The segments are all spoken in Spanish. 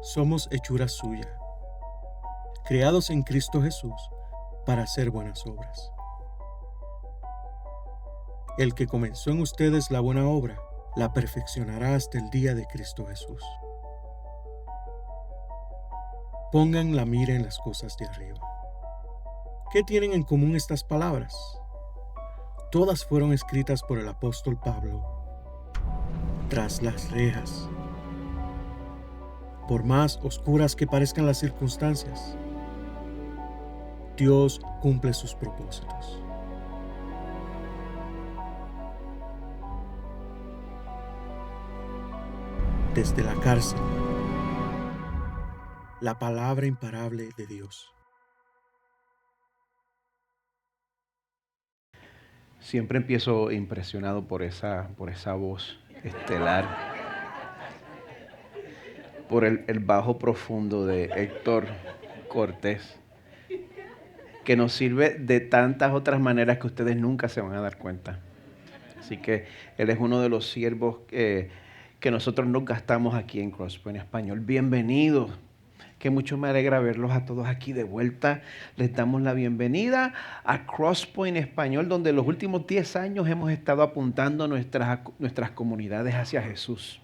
Somos hechura suya, creados en Cristo Jesús para hacer buenas obras. El que comenzó en ustedes la buena obra, la perfeccionará hasta el día de Cristo Jesús. Pongan la mira en las cosas de arriba. ¿Qué tienen en común estas palabras? Todas fueron escritas por el apóstol Pablo tras las rejas. Por más oscuras que parezcan las circunstancias, Dios cumple sus propósitos. Desde la cárcel, la palabra imparable de Dios. Siempre empiezo impresionado por esa voz estelar, por el bajo profundo de Héctor Cortés, que nos sirve de tantas otras maneras que ustedes nunca se van a dar cuenta. Así que él es uno de los siervos que nosotros nos gastamos aquí en Crosspoint Español. Bienvenidos, que mucho me alegra verlos a todos aquí de vuelta. Les damos la bienvenida a Crosspoint Español, donde los últimos 10 años hemos estado apuntando nuestras comunidades hacia Jesús.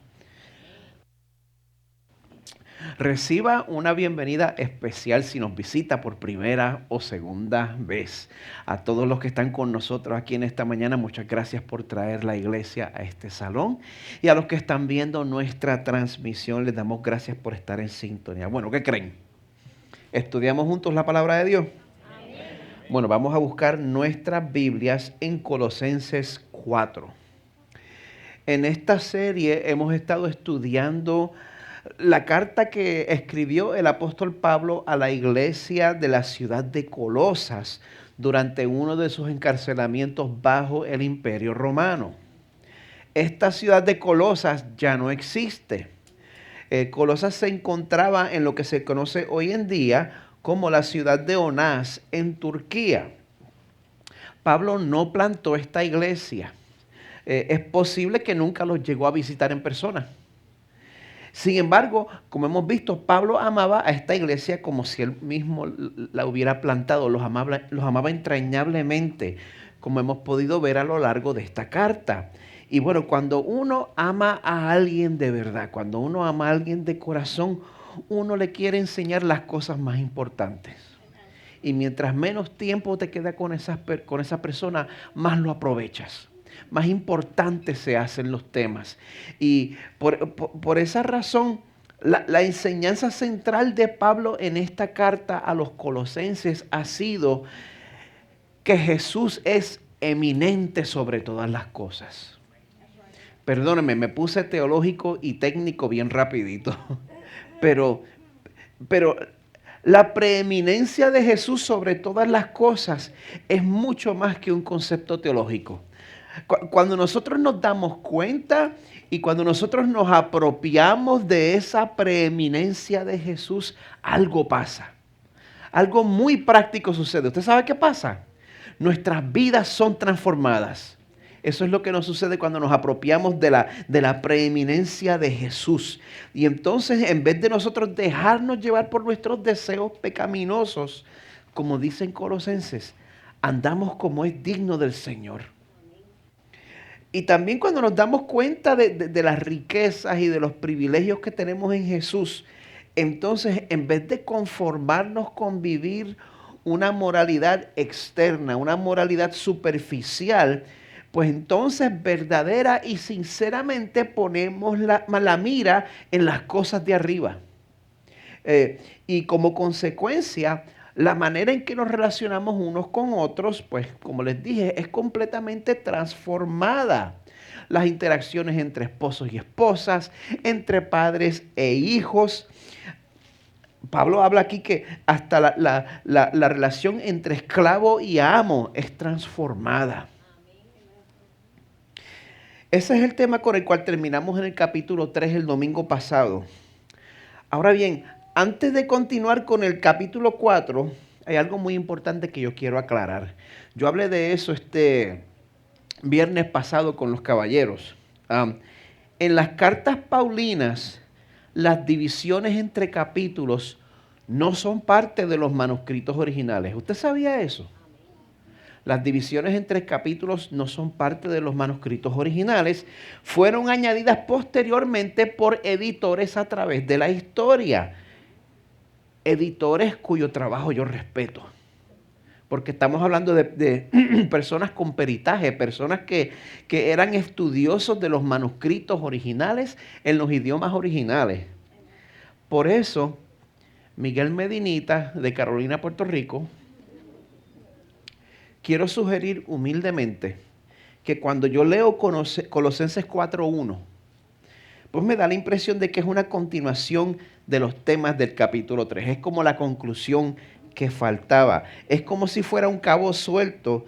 Reciba una bienvenida especial si nos visita por primera o segunda vez. A todos los que están con nosotros aquí en esta mañana, muchas gracias por traer la iglesia a este salón. Y a los que están viendo nuestra transmisión, les damos gracias por estar en sintonía. Bueno, ¿qué creen? ¿Estudiamos juntos la palabra de Dios? Bueno, vamos a buscar nuestras Biblias en Colosenses 4. En esta serie hemos estado estudiando la carta que escribió el apóstol Pablo a la iglesia de la ciudad de Colosas durante uno de sus encarcelamientos bajo el Imperio Romano. Esta ciudad de Colosas ya no existe. Colosas se encontraba en lo que se conoce hoy en día como la ciudad de Onás en Turquía. Pablo no plantó esta iglesia. Es posible que nunca los llegó a visitar en persona. Sin embargo, como hemos visto, Pablo amaba a esta iglesia como si él mismo la hubiera plantado, los amaba entrañablemente, como hemos podido ver a lo largo de esta carta. Y bueno, cuando uno ama a alguien de verdad, cuando uno ama a alguien de corazón, uno le quiere enseñar las cosas más importantes. Y mientras menos tiempo te queda con esa persona, más lo aprovechas. Más importantes se hacen los temas. Y por esa razón, la enseñanza central de Pablo en esta carta a los colosenses ha sido que Jesús es eminente sobre todas las cosas. Perdónenme, me puse teológico y técnico bien rapidito. Pero la preeminencia de Jesús sobre todas las cosas es mucho más que un concepto teológico. Cuando nosotros nos damos cuenta y cuando nosotros nos apropiamos de esa preeminencia de Jesús, algo pasa. Algo muy práctico sucede. ¿Usted sabe qué pasa? Nuestras vidas son transformadas. Eso es lo que nos sucede cuando nos apropiamos de la preeminencia de Jesús. Y entonces, en vez de nosotros dejarnos llevar por nuestros deseos pecaminosos, como dicen Colosenses, andamos como es digno del Señor. Y también cuando nos damos cuenta de las riquezas y de los privilegios que tenemos en Jesús, entonces en vez de conformarnos con vivir una moralidad externa, una moralidad superficial, pues entonces verdadera y sinceramente ponemos la mira en las cosas de arriba. Y como consecuencia, la manera en que nos relacionamos unos con otros, pues como les dije, es completamente transformada. Las interacciones entre esposos y esposas, entre padres e hijos. Pablo habla aquí que hasta la relación entre esclavo y amo es transformada. Ese es el tema con el cual terminamos en el capítulo 3 el domingo pasado. Ahora bien, antes de continuar con el capítulo 4, hay algo muy importante que yo quiero aclarar. Yo hablé de eso este viernes pasado con los caballeros. En las cartas paulinas, las divisiones entre capítulos no son parte de los manuscritos originales. ¿Usted sabía eso? Las divisiones entre capítulos no son parte de los manuscritos originales. Fueron añadidas posteriormente por editores a través de la historia. Editores cuyo trabajo yo respeto. Porque estamos hablando de personas con peritaje, personas que eran estudiosos de los manuscritos originales en los idiomas originales. Por eso, Miguel Medinita, de Carolina, Puerto Rico, quiero sugerir humildemente que cuando yo leo Colosenses 4:1, pues me da la impresión de que es una continuación de los temas del capítulo 3. Es como la conclusión que faltaba. Es como si fuera un cabo suelto,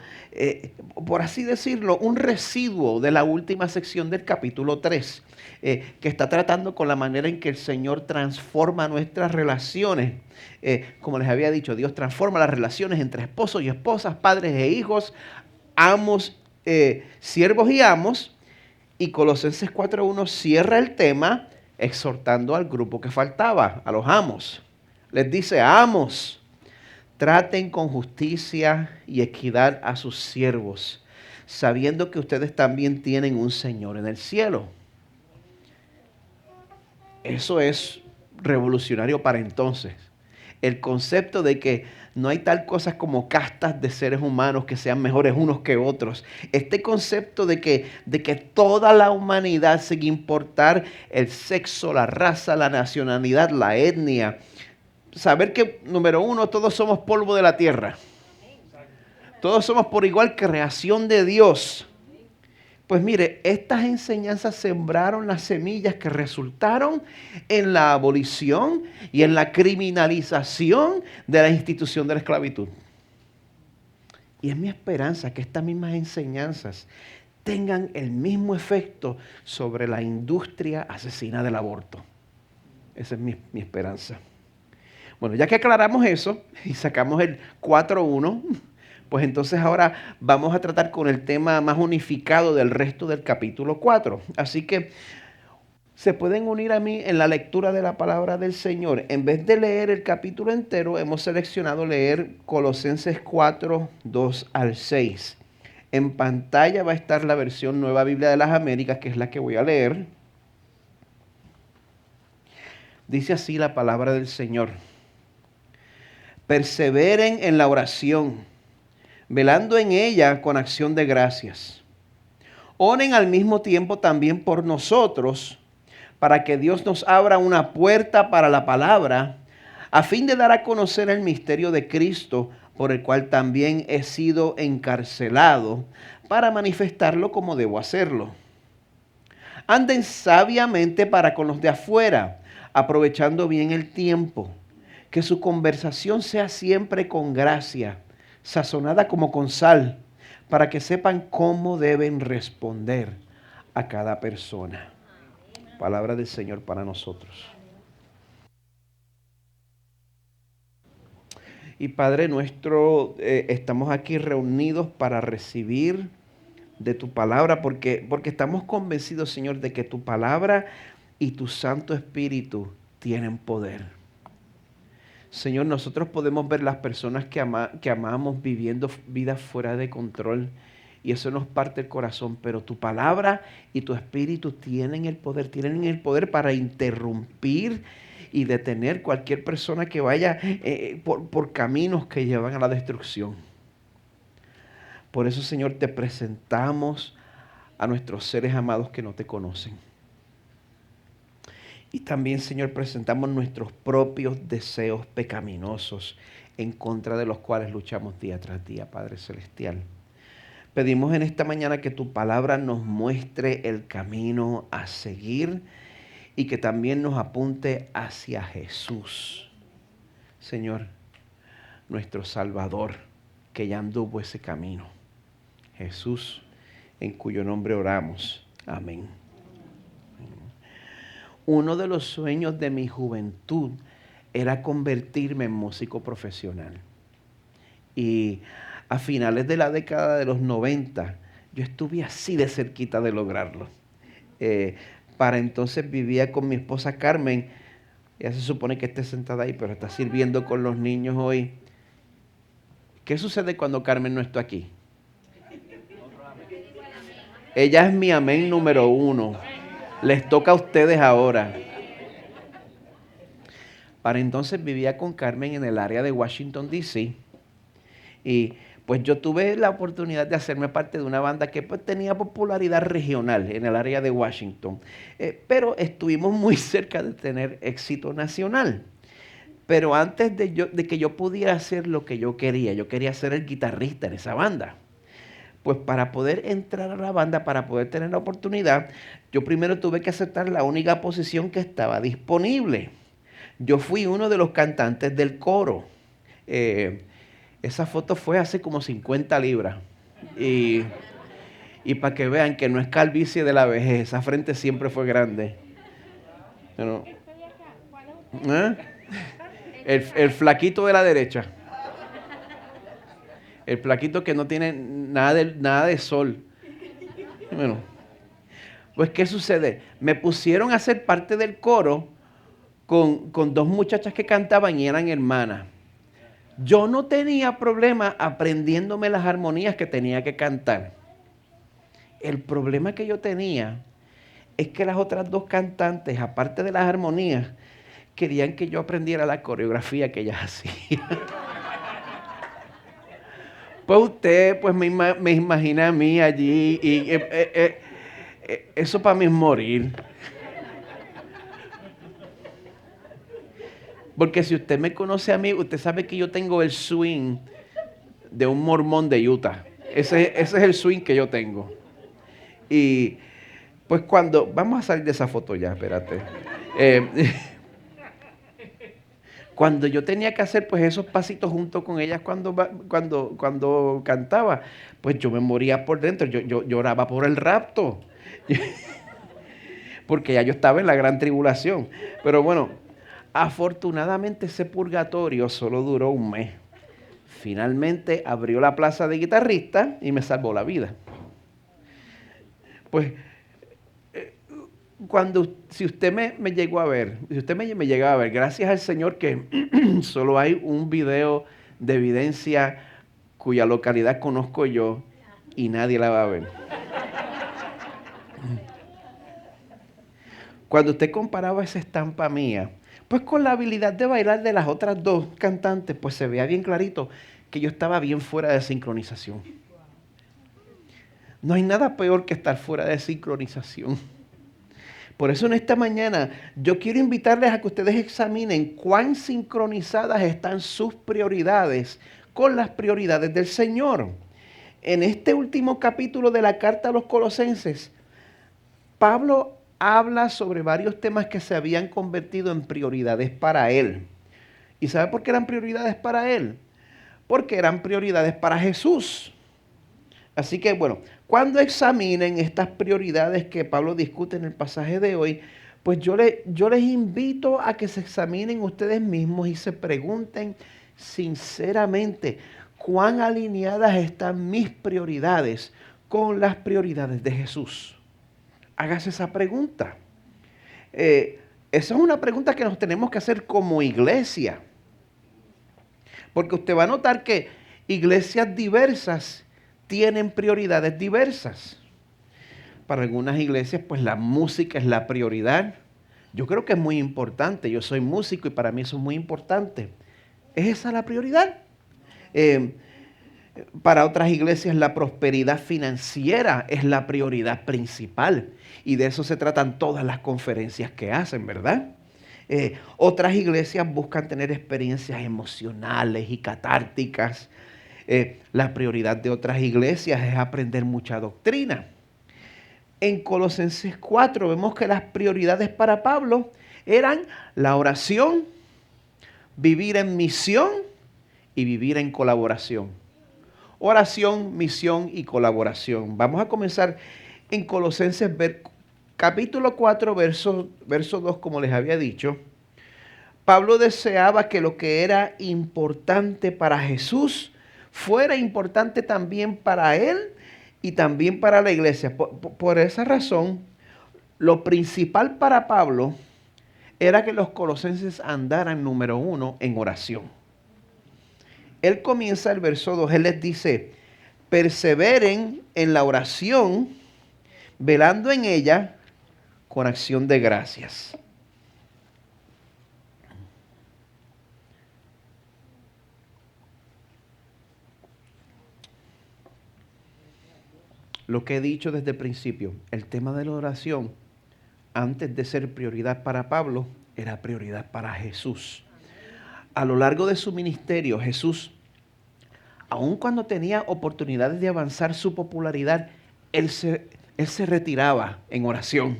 por así decirlo, un residuo de la última sección del capítulo 3, que está tratando con la manera en que el Señor transforma nuestras relaciones. Como les había dicho, Dios transforma las relaciones entre esposos y esposas, padres e hijos, amos, siervos y amos. Y Colosenses 4:1 cierra el tema exhortando al grupo que faltaba, a los amos. Les dice: amos, traten con justicia y equidad a sus siervos, sabiendo que ustedes también tienen un Señor en el cielo. Eso es revolucionario para entonces. El concepto de que no hay tal cosa como castas de seres humanos que sean mejores unos que otros. Este concepto de que toda la humanidad, sin importar el sexo, la raza, la nacionalidad, la etnia, saber que, número uno, todos somos polvo de la tierra. Todos somos por igual creación de Dios. Pues mire, estas enseñanzas sembraron las semillas que resultaron en la abolición y en la criminalización de la institución de la esclavitud. Y es mi esperanza que estas mismas enseñanzas tengan el mismo efecto sobre la industria asesina del aborto. Esa es mi esperanza. Bueno, ya que aclaramos eso y sacamos el 4:1, pues entonces ahora vamos a tratar con el tema más unificado del resto del capítulo 4. Así que se pueden unir a mí en la lectura de la palabra del Señor. En vez de leer el capítulo entero, hemos seleccionado leer Colosenses 4, 2 al 6. En pantalla va a estar la versión Nueva Biblia de las Américas, que es la que voy a leer. Dice así la palabra del Señor: perseveren en la oración, velando en ella con acción de gracias. Oren al mismo tiempo también por nosotros, para que Dios nos abra una puerta para la palabra, a fin de dar a conocer el misterio de Cristo, por el cual también he sido encarcelado, para manifestarlo como debo hacerlo. Anden sabiamente para con los de afuera, aprovechando bien el tiempo. Que su conversación sea siempre con gracia, sazonada como con sal, para que sepan cómo deben responder a cada persona. Palabra del Señor para nosotros. Y Padre nuestro, estamos aquí reunidos para recibir de tu palabra, porque estamos convencidos, Señor, de que tu palabra y tu Santo Espíritu tienen poder. Señor, nosotros podemos ver las personas que amamos viviendo vidas fuera de control, y eso nos parte el corazón, pero tu palabra y tu Espíritu tienen el poder para interrumpir y detener cualquier persona que vaya por caminos que llevan a la destrucción. Por eso, Señor, te presentamos a nuestros seres amados que no te conocen. Y también, Señor, presentamos nuestros propios deseos pecaminosos en contra de los cuales luchamos día tras día, Padre Celestial. Pedimos en esta mañana que tu palabra nos muestre el camino a seguir y que también nos apunte hacia Jesús, Señor, nuestro Salvador, que ya anduvo ese camino. Jesús, en cuyo nombre oramos. Amén. Uno de los sueños de mi juventud era convertirme en músico profesional. Y a finales de la década de los 90, yo estuve así de cerquita de lograrlo. Para entonces vivía con mi esposa Carmen. Ella se supone que esté sentada ahí, pero está sirviendo con los niños hoy. ¿Qué sucede cuando Carmen no está aquí? Ella es mi amén número 1. Les toca a ustedes ahora. Para entonces vivía con Carmen en el área de Washington, D.C. Y pues yo tuve la oportunidad de hacerme parte de una banda que pues tenía popularidad regional en el área de Washington. Pero estuvimos muy cerca de tener éxito nacional. Pero antes de que yo pudiera hacer lo que yo quería ser el guitarrista en esa banda. Pues para poder entrar a la banda, para poder tener la oportunidad, yo primero tuve que aceptar la única posición que estaba disponible. Yo fui uno de los cantantes del coro. Esa foto fue hace como 50 libras. Y para que vean que no es calvicie de la vejez, esa frente siempre fue grande. Pero, ¿eh? El flaquito de la derecha. El flaquito que no tiene nada de sol. Bueno, pues ¿qué sucede? Me pusieron a ser parte del coro con dos muchachas que cantaban y eran hermanas. Yo no tenía problema aprendiéndome las armonías que tenía que cantar. El problema que yo tenía es que las otras dos cantantes, aparte de las armonías, querían que yo aprendiera la coreografía que ellas hacían. Pues usted, pues me imagina a mí allí y eso para mí es morir. Porque si usted me conoce a mí, usted sabe que yo tengo el swing de un mormón de Utah. Ese es el swing que yo tengo. Y pues vamos a salir de esa foto ya, espérate. Cuando yo tenía que hacer pues esos pasitos junto con ellas cuando cantaba, pues yo me moría por dentro, yo lloraba por el rapto. Porque ya yo estaba en la gran tribulación. Pero bueno, afortunadamente ese purgatorio solo duró un mes. Finalmente abrió la plaza de guitarrista y me salvó la vida. Pues si usted me llegó a ver, si usted me llegaba a ver, gracias al Señor que solo hay un video de evidencia cuya localidad conozco yo y nadie la va a ver. Cuando usted comparaba esa estampa mía, pues con la habilidad de bailar de las otras dos cantantes, pues se veía bien clarito que yo estaba bien fuera de sincronización. No hay nada peor que estar fuera de sincronización. Por eso en esta mañana yo quiero invitarles a que ustedes examinen cuán sincronizadas están sus prioridades con las prioridades del Señor. En este último capítulo de la carta a los Colosenses, Pablo habla sobre varios temas que se habían convertido en prioridades para él. ¿Y sabe por qué eran prioridades para él? Porque eran prioridades para Jesús. Así que bueno, cuando examinen estas prioridades que Pablo discute en el pasaje de hoy, pues yo les invito a que se examinen ustedes mismos y se pregunten sinceramente cuán alineadas están mis prioridades con las prioridades de Jesús. Hágase esa pregunta. Esa es una pregunta que nos tenemos que hacer como iglesia. Porque usted va a notar que iglesias diversas tienen prioridades diversas. Para algunas iglesias, pues la música es la prioridad. Yo creo que es muy importante. Yo soy músico y para mí eso es muy importante. ¿Es esa la prioridad? Para otras iglesias la prosperidad financiera es la prioridad principal. Y de eso se tratan todas las conferencias que hacen, ¿verdad? Otras iglesias buscan tener experiencias emocionales y catárticas. La prioridad de otras iglesias es aprender mucha doctrina. En Colosenses 4 vemos que las prioridades para Pablo eran la oración, vivir en misión y vivir en colaboración. Oración, misión y colaboración. Vamos a comenzar en Colosenses capítulo 4, verso 2, como les había dicho. Pablo deseaba que lo que era importante para Jesús fuera importante también para él y también para la iglesia. Por esa razón, Lo principal para Pablo era que los colosenses andaran, número 1, en oración. Él comienza el verso 2, él les dice, perseveren en la oración, velando en ella con acción de gracias. Lo que he dicho desde el principio, el tema de la oración, antes de ser prioridad para Pablo, era prioridad para Jesús. A lo largo de su ministerio, Jesús, aun cuando tenía oportunidades de avanzar su popularidad, él se retiraba en oración.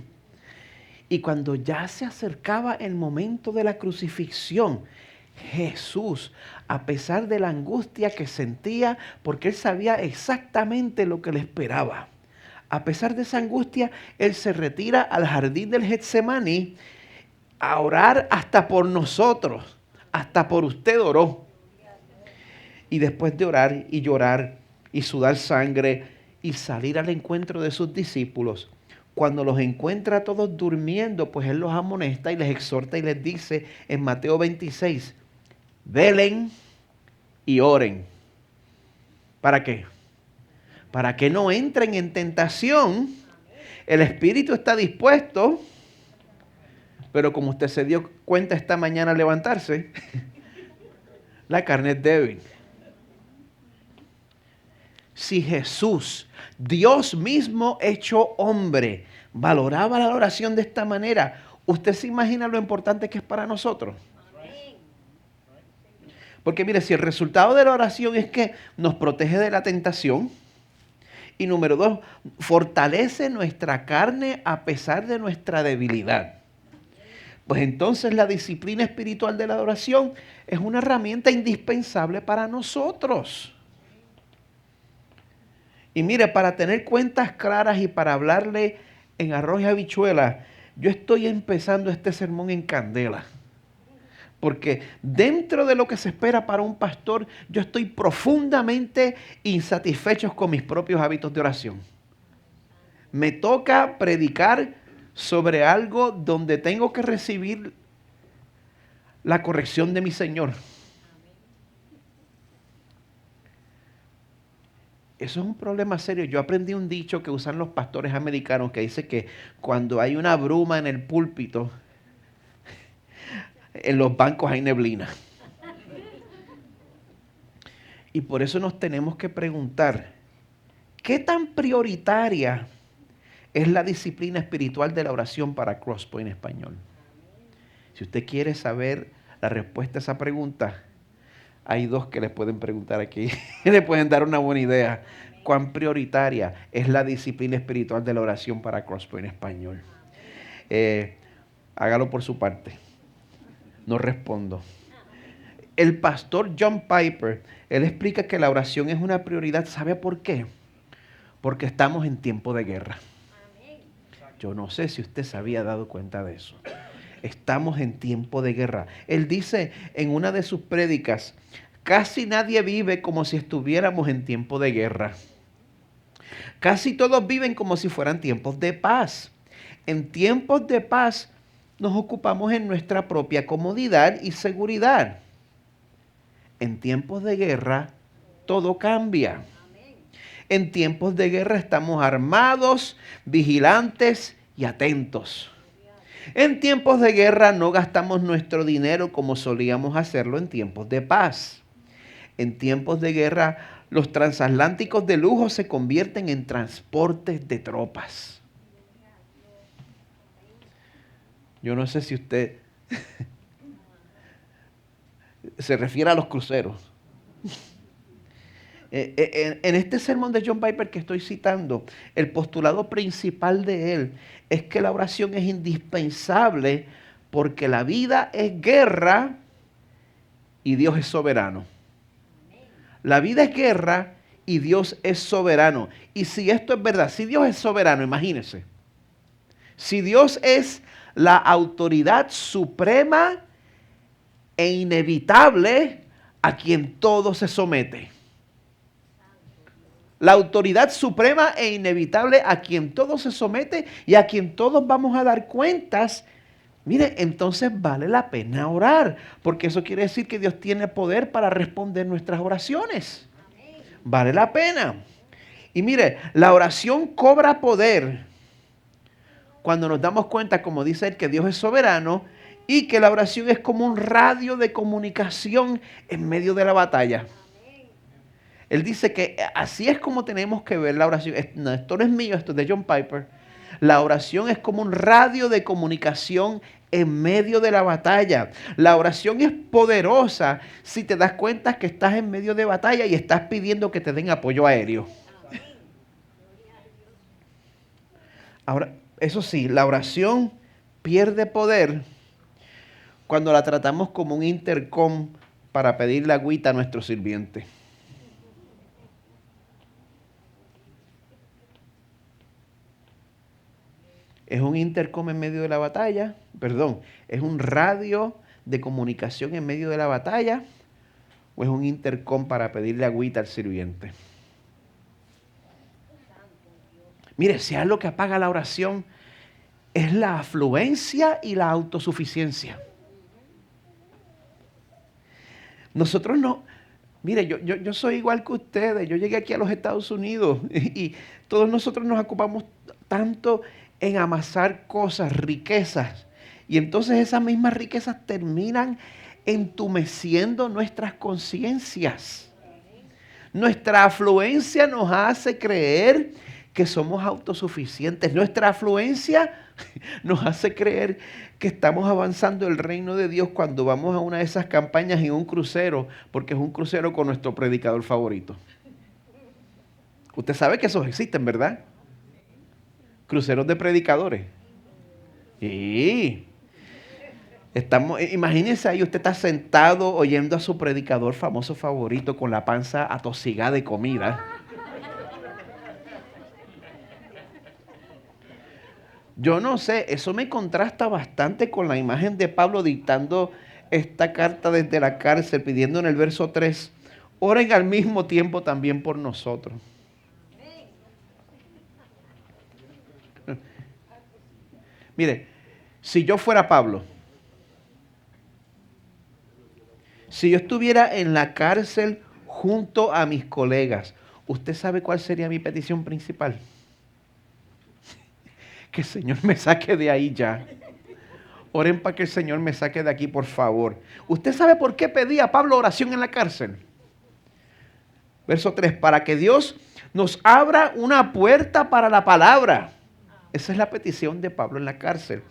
Y cuando ya se acercaba el momento de la crucifixión, Jesús, a pesar de la angustia que sentía, porque él sabía exactamente lo que le esperaba, a pesar de esa angustia, él se retira al jardín del Getsemaní a orar hasta por nosotros, hasta por usted oró. Y después de orar y llorar y sudar sangre y salir al encuentro de sus discípulos, cuando los encuentra todos durmiendo, pues él los amonesta y les exhorta y les dice en Mateo 26, velen y oren. ¿Para qué? Para que no entren en tentación. El espíritu está dispuesto, pero como usted se dio cuenta esta mañana al levantarse, la carne es débil. Si Jesús, Dios mismo hecho hombre, valoraba la oración de esta manera, ¿usted se imagina lo importante que es para nosotros? Porque mire, si el resultado de la oración es que nos protege de la tentación, y número 2, fortalece nuestra carne a pesar de nuestra debilidad, pues entonces la disciplina espiritual de la oración es una herramienta indispensable para nosotros. Y mire, para tener cuentas claras y para hablarle en arroz y habichuelas, yo estoy empezando este sermón en candela. Porque dentro de lo que se espera para un pastor, yo estoy profundamente insatisfecho con mis propios hábitos de oración. Me toca predicar sobre algo donde tengo que recibir la corrección de mi Señor. Eso es un problema serio. Yo aprendí un dicho que usan los pastores americanos que dice que cuando hay una bruma en el púlpito, en los bancos hay neblina. Y por eso nos tenemos que preguntar, ¿qué tan prioritaria es la disciplina espiritual de la oración para Crosspoint Español? Si usted quiere saber la respuesta a esa pregunta, hay dos que les pueden preguntar aquí. Le pueden dar una buena idea. ¿Cuán prioritaria es la disciplina espiritual de la oración para Crosspoint Español? Hágalo por su parte. No respondo. El pastor John Piper, él explica que la oración es una prioridad. ¿Sabe por qué? Porque estamos en tiempo de guerra. Yo no sé si usted se había dado cuenta de eso. Estamos en tiempo de guerra. Él dice en una de sus prédicas, casi nadie vive como si estuviéramos en tiempo de guerra. Casi todos viven como si fueran tiempos de paz. En tiempos de paz nos ocupamos en nuestra propia comodidad y seguridad. En tiempos de guerra todo cambia. En tiempos de guerra estamos armados, vigilantes y atentos. En tiempos de guerra no gastamos nuestro dinero como solíamos hacerlo en tiempos de paz. En tiempos de guerra, los transatlánticos de lujo se convierten en transportes de tropas. Yo no sé si usted se refiere a los cruceros. En este sermón de John Piper que estoy citando, el postulado principal de él es que la oración es indispensable porque la vida es guerra y Dios es soberano. La vida es guerra y Dios es soberano. Y si esto es verdad, si Dios es soberano, imagínense. Si Dios es la autoridad suprema e inevitable a quien todo se somete. la autoridad suprema e inevitable a quien todo se somete y a quien todos vamos a dar cuentas, mire, entonces vale la pena orar, porque eso quiere decir que Dios tiene poder para responder nuestras oraciones. Vale la pena. Y mire, la oración cobra poder cuando nos damos cuenta, como dice él, que Dios es soberano y que la oración es como un radio de comunicación en medio de la batalla. Él dice que así es como tenemos que ver la oración. No, esto no es mío, esto es de John Piper. La oración es como un radio de comunicación en medio de la batalla. La oración es poderosa si te das cuenta que estás en medio de batalla y estás pidiendo que te den apoyo aéreo. Ahora, eso sí, la oración pierde poder cuando la tratamos como un intercom para pedirle agüita a nuestro sirviente. Es un intercom en medio de la batalla, es un radio de comunicación en medio de la batalla o es un intercom para pedirle agüita al sirviente. Mire, si algo que apaga la oración es la afluencia y la autosuficiencia. Nosotros no, mire, yo soy igual que ustedes, yo llegué aquí a los Estados Unidos y todos nosotros nos ocupamos tanto en amasar cosas, riquezas, y entonces esas mismas riquezas terminan entumeciendo nuestras conciencias. Nuestra afluencia nos hace creer que somos autosuficientes. Nuestra afluencia nos hace creer que estamos avanzando el reino de Dios cuando vamos a una de esas campañas en un crucero, porque es un crucero con nuestro predicador favorito. Usted sabe que esos existen, ¿verdad? Cruceros de predicadores. Sí. Imagínense ahí, usted está sentado oyendo a su predicador famoso favorito con la panza atosigada de comida. Yo no sé, eso me contrasta bastante con la imagen de Pablo dictando esta carta desde la cárcel, pidiendo en el verso 3, oren al mismo tiempo también por nosotros. Mire, si yo fuera Pablo, si yo estuviera en la cárcel junto a mis colegas, ¿usted sabe cuál sería mi petición principal? Que el Señor me saque de ahí ya. Oren para que el Señor me saque de aquí, por favor. ¿Usted sabe por qué pedía Pablo oración en la cárcel? Verso 3, para que Dios nos abra una puerta para la palabra. Esa es la petición de Pablo en la cárcel.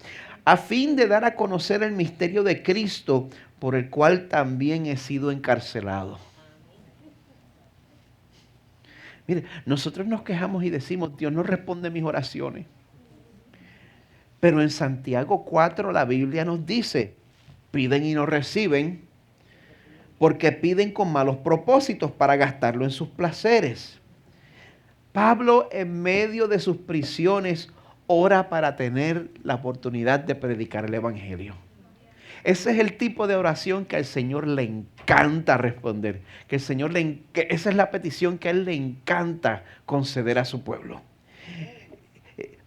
A fin de dar a conocer el misterio de Cristo, por el cual también he sido encarcelado. Mire, nosotros nos quejamos y decimos, Dios no responde mis oraciones. Pero en Santiago 4 la Biblia nos dice, piden y no reciben, porque piden con malos propósitos para gastarlo en sus placeres. Pablo, en medio de sus prisiones, ora para tener la oportunidad de predicar el Evangelio. Ese es el tipo de oración que al Señor le encanta responder. Esa es la petición que a Él le encanta conceder a su pueblo.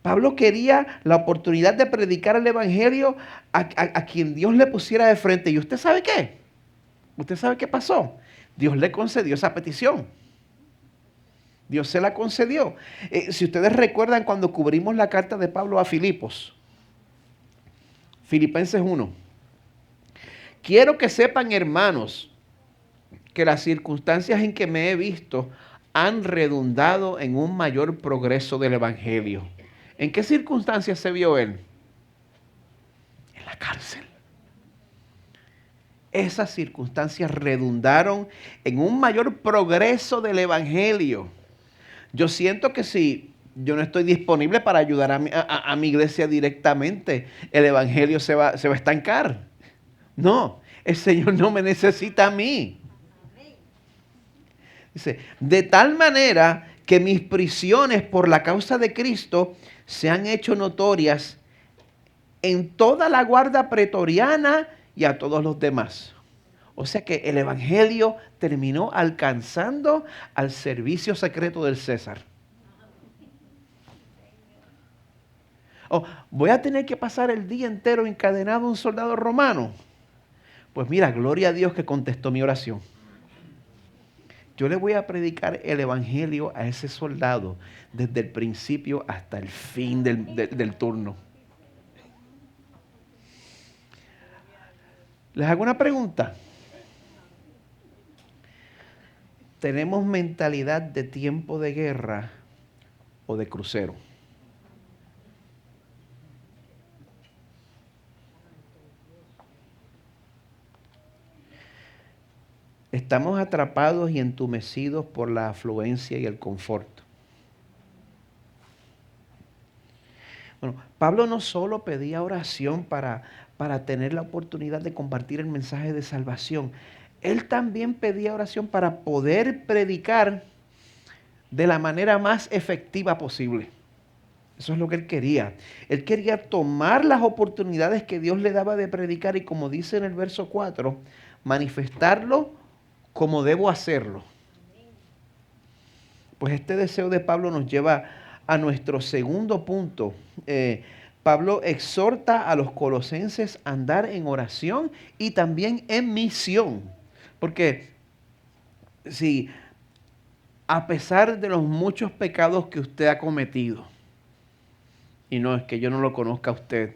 Pablo quería la oportunidad de predicar el Evangelio a quien Dios le pusiera de frente. ¿Y usted sabe qué? ¿Usted sabe qué pasó? Dios le concedió esa petición. Dios se la concedió. Si ustedes recuerdan cuando cubrimos la carta de Pablo a Filipos, Filipenses 1. Quiero que sepan, hermanos, que las circunstancias en que me he visto han redundado en un mayor progreso del Evangelio. ¿En qué circunstancias se vio él? En la cárcel. Esas circunstancias redundaron en un mayor progreso del Evangelio. Yo siento que si yo no estoy disponible para ayudar a mi iglesia directamente, el Evangelio se va a estancar. No, el Señor no me necesita a mí. Dice, de tal manera que mis prisiones por la causa de Cristo se han hecho notorias en toda la guardia pretoriana y a todos los demás. O sea que el evangelio terminó alcanzando al servicio secreto del César. Oh, voy a tener que pasar el día entero encadenado a un soldado romano. Pues mira, gloria a Dios que contestó mi oración. Yo le voy a predicar el evangelio a ese soldado desde el principio hasta el fin del turno. Les hago una pregunta. ¿Tenemos mentalidad de tiempo de guerra o de crucero? Estamos atrapados y entumecidos por la afluencia y el confort. Bueno, Pablo no solo pedía oración para tener la oportunidad de compartir el mensaje de salvación, él también pedía oración para poder predicar de la manera más efectiva posible. Eso es lo que él quería. Él quería tomar las oportunidades que Dios le daba de predicar y, como dice en el verso 4, manifestarlo como debo hacerlo. Pues este deseo de Pablo nos lleva a nuestro segundo punto. Pablo exhorta a los colosenses a andar en oración y también en misión. Porque si a pesar de los muchos pecados que usted ha cometido, y no es que yo no lo conozca a usted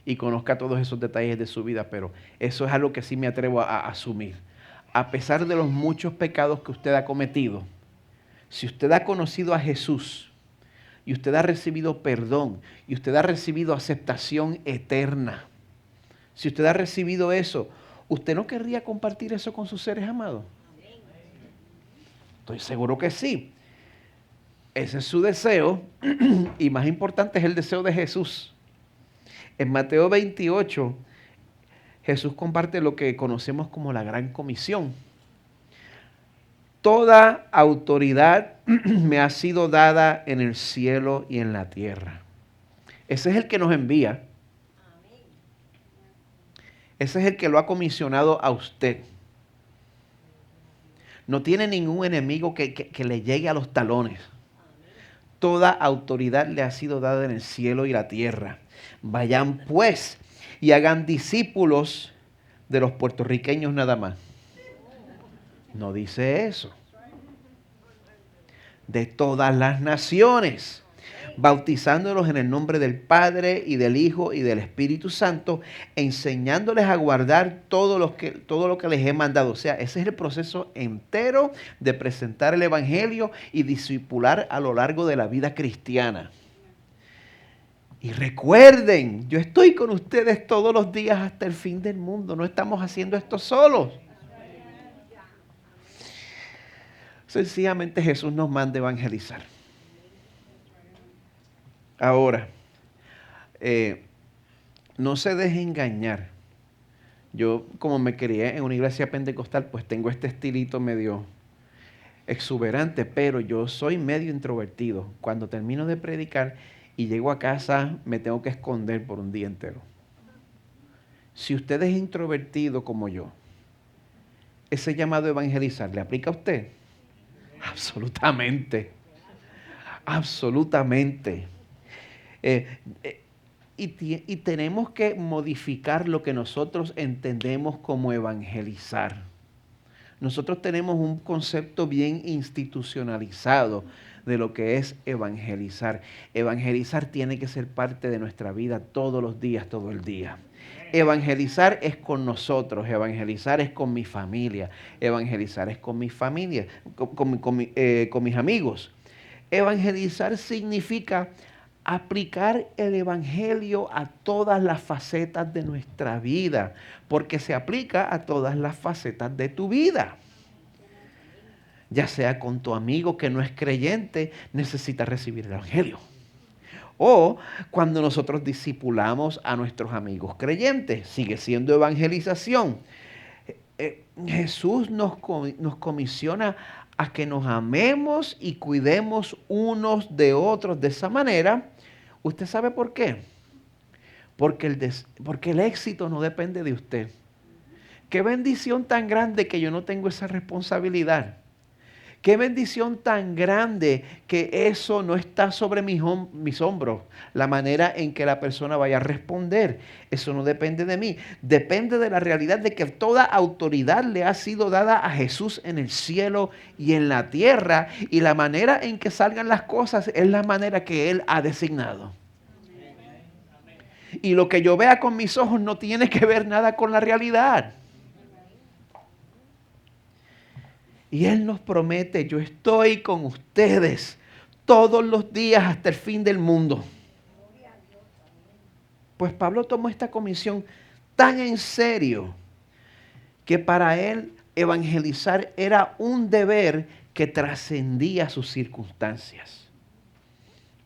y conozca todos esos detalles de su vida, pero eso es algo que sí me atrevo a asumir. A pesar de los muchos pecados que usted ha cometido, si usted ha conocido a Jesús y usted ha recibido perdón y usted ha recibido aceptación eterna, si usted ha recibido eso, ¿usted no querría compartir eso con sus seres amados? Estoy seguro que sí. Ese es su deseo y más importante es el deseo de Jesús. En Mateo 28, Jesús comparte lo que conocemos como la Gran Comisión. Toda autoridad me ha sido dada en el cielo y en la tierra. Ese es el que nos envía. Ese es el que lo ha comisionado a usted. No tiene ningún enemigo que le llegue a los talones. Toda autoridad le ha sido dada en el cielo y la tierra. Vayan pues y hagan discípulos de los puertorriqueños nada más. No dice eso. De todas las naciones, bautizándolos en el nombre del Padre y del Hijo y del Espíritu Santo, enseñándoles a guardar todo lo que les he mandado. O sea, ese es el proceso entero de presentar el Evangelio y discipular a lo largo de la vida cristiana. Y recuerden, yo estoy con ustedes todos los días hasta el fin del mundo. No estamos haciendo esto solos. Sencillamente Jesús nos manda evangelizar. Ahora, no se deje engañar. Yo, como me crié en una iglesia pentecostal, pues tengo este estilito medio exuberante, pero yo soy medio introvertido. Cuando termino de predicar y llego a casa, me tengo que esconder por un día entero. Si usted es introvertido como yo, ese llamado a evangelizar, ¿le aplica a usted? Absolutamente. Absolutamente. Y tenemos que modificar lo que nosotros entendemos como evangelizar. Nosotros tenemos un concepto bien institucionalizado de lo que es evangelizar. Evangelizar tiene que ser parte de nuestra vida todos los días, todo el día. Evangelizar es con nosotros, evangelizar es con mi familia, evangelizar es con mi familia, con mis amigos. Evangelizar significa aplicar el evangelio a todas las facetas de nuestra vida, porque se aplica a todas las facetas de tu vida. Ya sea con tu amigo que no es creyente, necesita recibir el evangelio. O cuando nosotros discipulamos a nuestros amigos creyentes, sigue siendo evangelización. Jesús nos comisiona a que nos amemos y cuidemos unos de otros de esa manera. ¿Usted sabe por qué? Porque el éxito no depende de usted. Qué bendición tan grande que yo no tengo esa responsabilidad. Qué bendición tan grande que eso no está sobre mis hombros. La manera en que la persona vaya a responder. Eso no depende de mí. Depende de la realidad de que toda autoridad le ha sido dada a Jesús en el cielo y en la tierra. Y la manera en que salgan las cosas es la manera que Él ha designado. Y lo que yo vea con mis ojos no tiene que ver nada con la realidad. Y Él nos promete, yo estoy con ustedes todos los días hasta el fin del mundo. Pues Pablo tomó esta comisión tan en serio que para él evangelizar era un deber que trascendía sus circunstancias.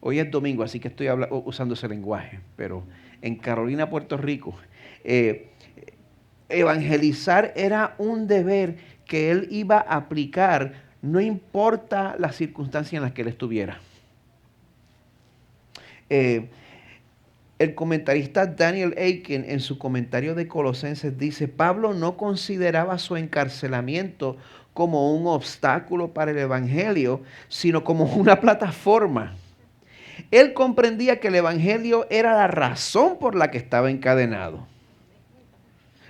Hoy es domingo, así que estoy usando ese lenguaje, pero en Carolina, Puerto Rico, evangelizar era un deber que él iba a aplicar, no importa las circunstancias en las que él estuviera. El comentarista Daniel Akin en su comentario de Colosenses dice, Pablo no consideraba su encarcelamiento como un obstáculo para el evangelio, sino como una plataforma. Él comprendía que el evangelio era la razón por la que estaba encadenado.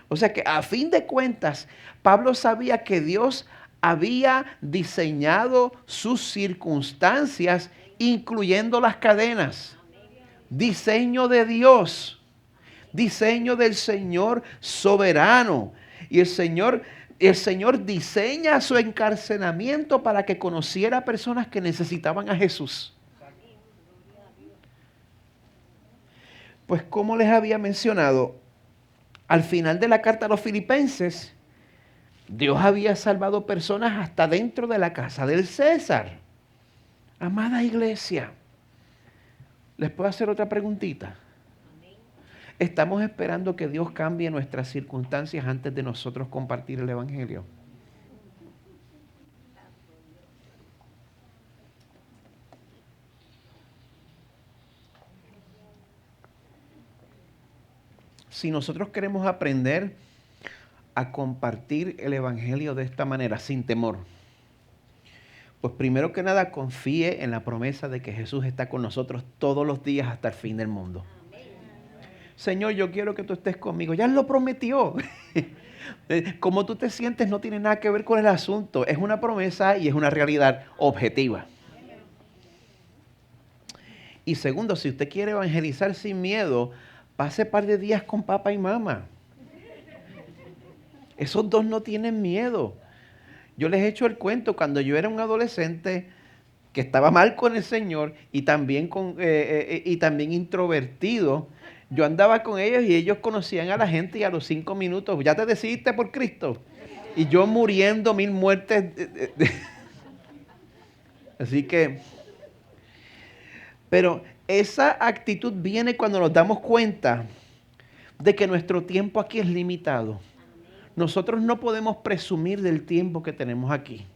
O sea que a fin de cuentas, Pablo sabía que Dios había diseñado sus circunstancias, incluyendo las cadenas. Diseño de Dios, diseño del Señor soberano. Y el Señor diseña su encarcelamiento para que conociera a personas que necesitaban a Jesús. Pues como les había mencionado, al final de la carta a los Filipenses, Dios había salvado personas hasta dentro de la casa del César. Amada iglesia, ¿les puedo hacer otra preguntita? ¿Estamos esperando que Dios cambie nuestras circunstancias antes de nosotros compartir el evangelio? Si nosotros queremos aprender a compartir el evangelio de esta manera, sin temor, pues primero que nada confíe en la promesa de que Jesús está con nosotros todos los días hasta el fin del mundo. Señor, yo quiero que tú estés conmigo. Ya Él lo prometió. Cómo tú te sientes no tiene nada que ver con el asunto. Es una promesa y es una realidad objetiva. Y segundo, si usted quiere evangelizar sin miedo, pase un par de días con papá y mamá. Esos dos no tienen miedo. Yo les he hecho el cuento cuando yo era un adolescente que estaba mal con el Señor y también introvertido. Yo andaba con ellos y ellos conocían a la gente y a los 5 minutos, ¿ya te decidiste por Cristo? Y yo muriendo 1000 muertes. Así que, pero esa actitud viene cuando nos damos cuenta de que nuestro tiempo aquí es limitado. Nosotros no podemos presumir del tiempo que tenemos aquí.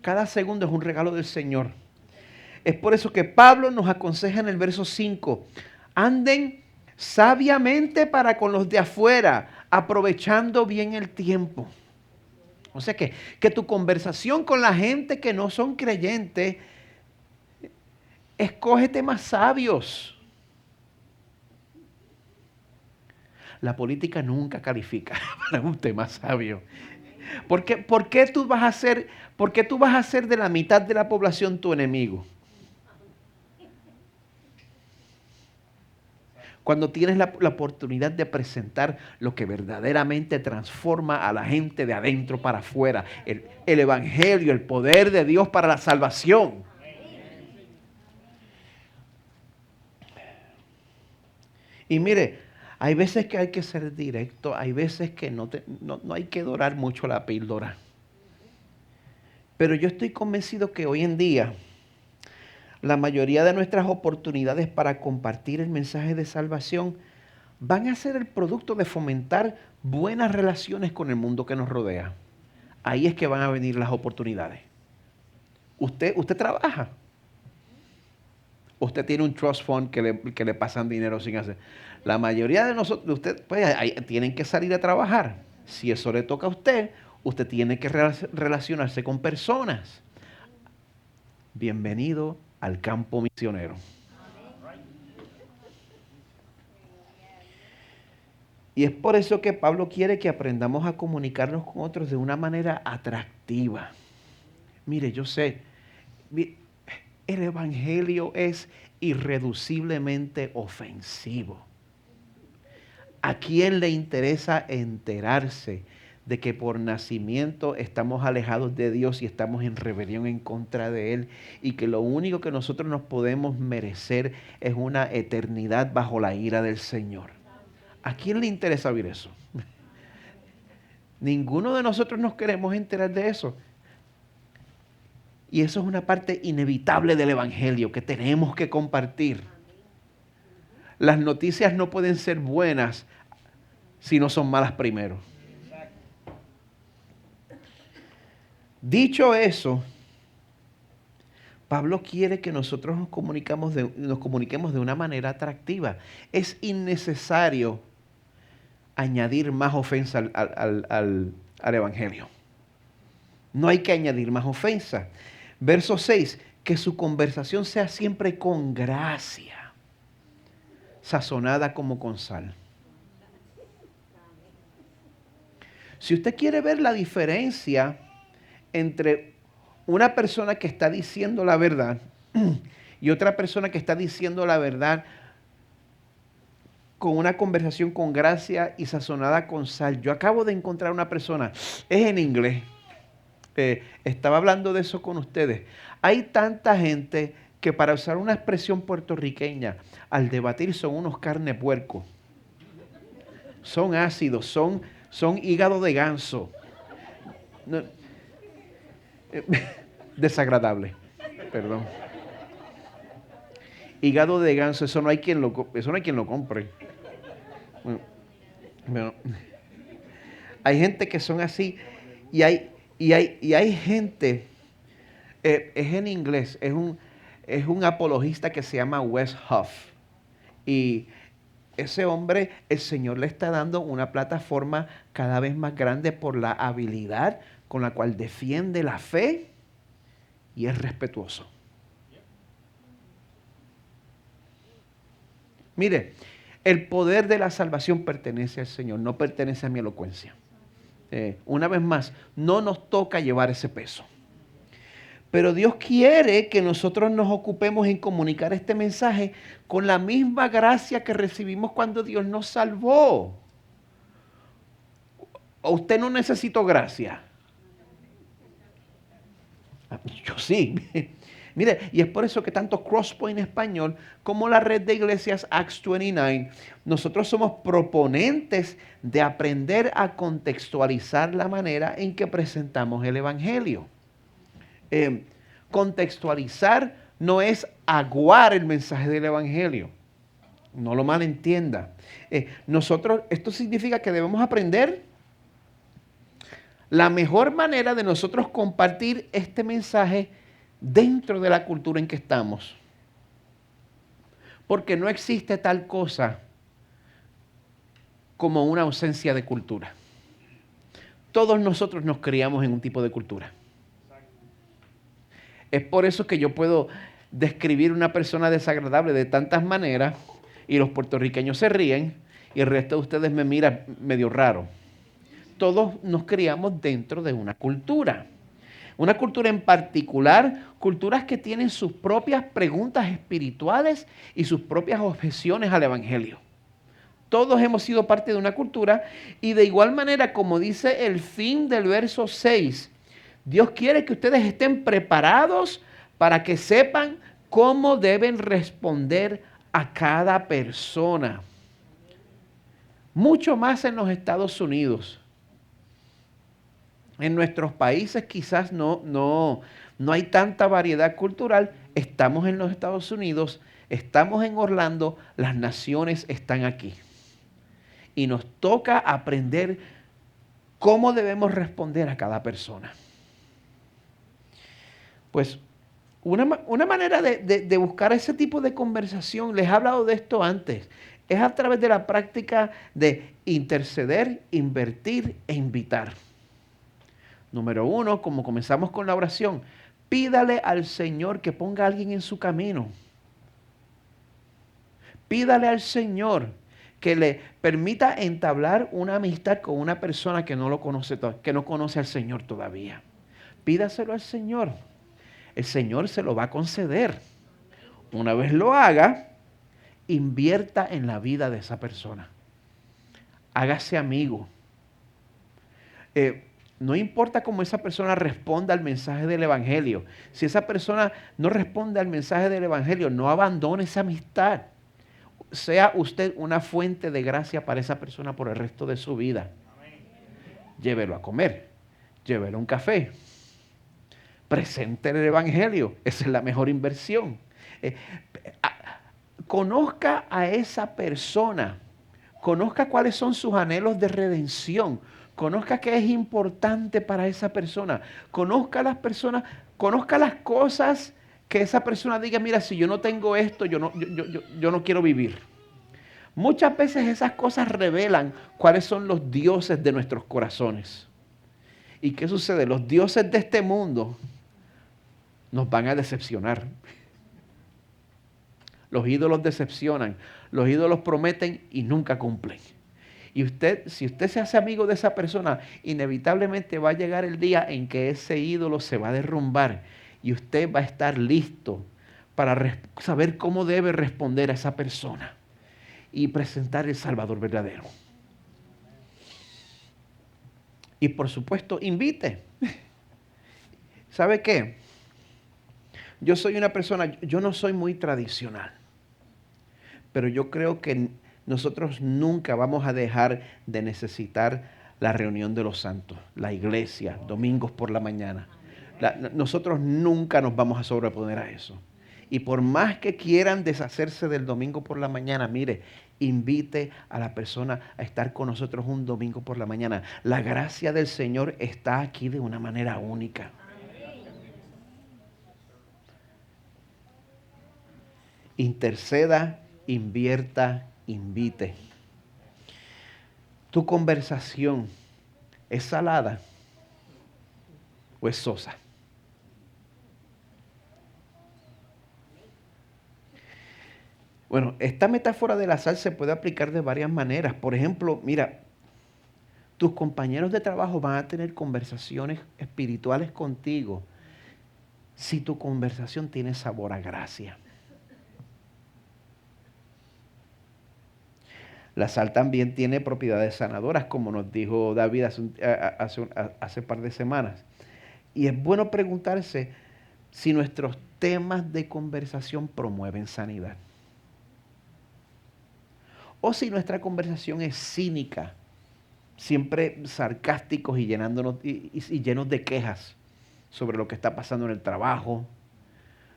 Cada segundo es un regalo del Señor. Es por eso que Pablo nos aconseja en el verso 5, anden sabiamente para con los de afuera, aprovechando bien el tiempo. O sea que tu conversación con la gente que no son creyentes, escoge temas sabios. La política nunca califica para un tema sabio. ¿Por qué tú vas a ser de la mitad de la población tu enemigo? Cuando tienes la oportunidad de presentar lo que verdaderamente transforma a la gente de adentro para afuera, el evangelio, el poder de Dios para la salvación. Y mire, hay veces que hay que ser directo, hay veces que no hay que dorar mucho la píldora. Pero yo estoy convencido que hoy en día la mayoría de nuestras oportunidades para compartir el mensaje de salvación van a ser el producto de fomentar buenas relaciones con el mundo que nos rodea. Ahí es que van a venir las oportunidades. Usted trabaja. Usted tiene un trust fund que le pasan dinero sin hacer. La mayoría de nosotros, de ustedes, pues tienen que salir a trabajar. Si eso le toca a usted, usted tiene que relacionarse con personas. Bienvenido al campo misionero. Y es por eso que Pablo quiere que aprendamos a comunicarnos con otros de una manera atractiva. Mire, yo sé, el evangelio es irreduciblemente ofensivo. ¿A quién le interesa enterarse de que por nacimiento estamos alejados de Dios y estamos en rebelión en contra de Él y que lo único que nosotros nos podemos merecer es una eternidad bajo la ira del Señor? ¿A quién le interesa oír eso? Ninguno de nosotros nos queremos enterar de eso. Y eso es una parte inevitable del evangelio que tenemos que compartir. Las noticias no pueden ser buenas si no son malas primero. Dicho eso, Pablo quiere que nosotros nos comuniquemos de una manera atractiva. Es innecesario añadir más ofensa al evangelio. No hay que añadir más ofensa. Verso 6, que su conversación sea siempre con gracia, sazonada como con sal. Si usted quiere ver la diferencia entre una persona que está diciendo la verdad y otra persona que está diciendo la verdad con una conversación con gracia y sazonada con sal. Yo acabo de encontrar una persona, es en inglés. Estaba hablando de eso con ustedes. Hay tanta gente que, para usar una expresión puertorriqueña, al debatir son unos carne puerco. Son ácidos, son hígado de ganso. No, desagradable, perdón. Hígado de ganso, eso no hay quien lo compre. Bueno, hay gente que son así y hay gente, es en inglés, es un apologista que se llama Wes Huff. Y ese hombre, el Señor le está dando una plataforma cada vez más grande por la habilidad con la cual defiende la fe y es respetuoso. Mire, el poder de la salvación pertenece al Señor, no pertenece a mi elocuencia. Una vez más, no nos toca llevar ese peso. Pero Dios quiere que nosotros nos ocupemos en comunicar este mensaje con la misma gracia que recibimos cuando Dios nos salvó. ¿O usted no necesitó gracia? Yo sí. Mire, y es por eso que tanto Crosspoint Español como la red de iglesias Acts 29, nosotros somos proponentes de aprender a contextualizar la manera en que presentamos el Evangelio. Contextualizar no es aguar el mensaje del Evangelio. No lo malentienda. Esto significa que debemos aprender la mejor manera de nosotros compartir este mensaje dentro de la cultura en que estamos. Porque no existe tal cosa como una ausencia de cultura. Todos nosotros nos criamos en un tipo de cultura. Es por eso que yo puedo describir una persona desagradable de tantas maneras y los puertorriqueños se ríen y el resto de ustedes me miran medio raro. Todos nos criamos dentro de una cultura. Una cultura en particular, culturas que tienen sus propias preguntas espirituales y sus propias objeciones al Evangelio. Todos hemos sido parte de una cultura y de igual manera, como dice el fin del verso 6, Dios quiere que ustedes estén preparados para que sepan cómo deben responder a cada persona. Mucho más en los Estados Unidos. En nuestros países quizás no hay tanta variedad cultural. Estamos en los Estados Unidos, estamos en Orlando, las naciones están aquí. Y nos toca aprender cómo debemos responder a cada persona. Pues una manera de buscar ese tipo de conversación, les he hablado de esto antes, es a través de la práctica de interceder, invertir e invitar. Número 1, como comenzamos con la oración, pídale al Señor que ponga a alguien en su camino. Pídale al Señor que le permita entablar una amistad con una persona que no lo conoce, que no conoce al Señor todavía. Pídaselo al Señor. El Señor se lo va a conceder. Una vez lo haga, invierta en la vida de esa persona. Hágase amigo. No importa cómo esa persona responda al mensaje del Evangelio. Si esa persona no responde al mensaje del Evangelio, no abandone esa amistad. Sea usted una fuente de gracia para esa persona por el resto de su vida. Llévelo a comer, llévelo a un café, presente el Evangelio. Esa es la mejor inversión. Conozca a esa persona, conozca cuáles son sus anhelos de redención, conozca qué es importante para esa persona, conozca a las personas, conozca las cosas que esa persona diga, mira, si yo no tengo esto, yo no quiero vivir. Muchas veces esas cosas revelan cuáles son los dioses de nuestros corazones. ¿Y qué sucede? Los dioses de este mundo nos van a decepcionar. Los ídolos decepcionan, los ídolos prometen y nunca cumplen. Y si usted se hace amigo de esa persona, inevitablemente va a llegar el día en que ese ídolo se va a derrumbar y usted va a estar listo para saber cómo debe responder a esa persona y presentar el Salvador verdadero. Y por supuesto, invite. ¿Sabe qué? Yo soy una persona, yo no soy muy tradicional, pero yo creo que nosotros nunca vamos a dejar de necesitar la reunión de los santos, la iglesia, domingos por la mañana. Nosotros nunca nos vamos a sobreponer a eso. Y por más que quieran deshacerse del domingo por la mañana, mire, invite a la persona a estar con nosotros un domingo por la mañana. La gracia del Señor está aquí de una manera única. Interceda, invierta, invite. ¿Tu conversación es salada o es sosa? Bueno, esta metáfora de la sal se puede aplicar de varias maneras. Por ejemplo, mira, tus compañeros de trabajo van a tener conversaciones espirituales contigo si tu conversación tiene sabor a gracia. La sal también tiene propiedades sanadoras, como nos dijo David hace un par de semanas. Y es bueno preguntarse si nuestros temas de conversación promueven sanidad. O si nuestra conversación es cínica, siempre sarcásticos y llenos de quejas sobre lo que está pasando en el trabajo,